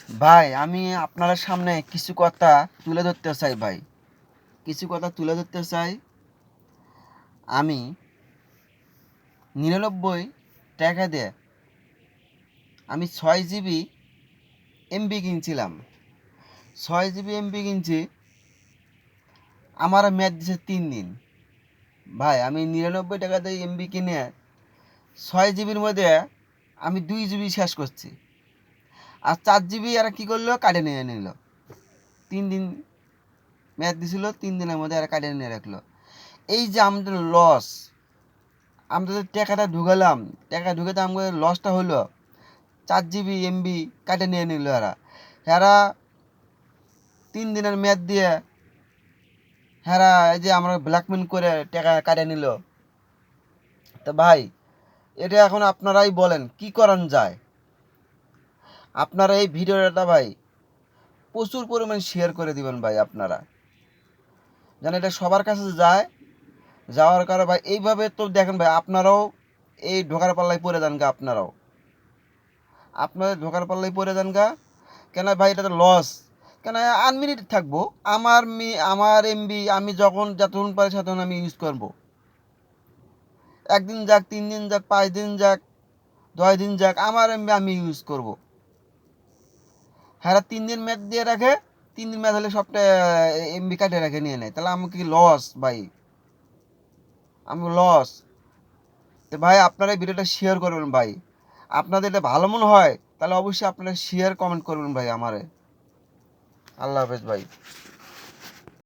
ভাই আমি আপনার সামনে কিছু কথা তুলে ধরতে চাই ভাই। কিছু কথা তুলে ধরতে চাই। আমি 99 টাকা দিয়ে আমি 6 জিবি এমবি কিনছিলাম। 6 জিবি এমবি কিনছি, আমার মেয়াদ দিছে 3 দিন। ভাই আমি 99 টাকা দিয়ে এমবি কিনে 6 জিবির মধ্যে আমি 2 জিবি শেষ করছি। আর 4 জিবি এরা কী করলো, কাটে নিয়ে নিল। 3 দিন মেয়াদ দিছিল, 3 দিনের মধ্যে এরা কাটে নিয়ে রাখলো। এই যে আমাদের লস, আমরা যে টাকাটা ঢুকালাম, টাকা ঢুকাতে আমাদের লসটা হলো 4 জিবি এমবি কাটে নিয়ে নিল এরা। এরা 3 দিনের মেয়াদ দিয়ে এরা এই যে আমরা ব্ল্যাকমেল করে টাকা কাটে নিল। তো ভাই এটা এখন আপনারাই বলেন কি করান যায়। আপনারা এই ভিডিওটা ভাই প্রচুর পরিমাণ শেয়ার করে দিবেন ভাই, আপনারা যেন এটা সবার কাছে যায়। যাওয়ার কারণে ভাই এইভাবে তো দেখেন ভাই, আপনারাও এই ঢোকার পাল্লায় পড়ে যান গা। আপনাদের ঢোকার পাল্লায় পড়ে যান গা। কেন ভাই, এটা তো লস। কেন আনলিমিটেড থাকবো, আমার এমবি আমি যতক্ষণ পারি ততক্ষণ আমি ইউজ করবো। 1 দিন যাক, 3 দিন যাক, 5 দিন যাক, 10 দিন যাক, আমার এমবি আমি ইউজ করব। হ্যাঁ, 3 দিন ম্যাচ দিয়ে রাখে, 3 দিন ম্যাচ হলে সবটা এমবি কাটে রাখে নিয়ে নেয়। তাহলে আমাকে কি লস ভাই? আমি লস। তো ভাই আপনারা এই ভিডিওটা শেয়ার করবেন ভাই। আপনাদের এটা ভালো মনে হয় তাহলে অবশ্যই আপনারা শেয়ার কমেন্ট করবেন ভাই আমারে। আল্লাহ হাফেজ ভাই।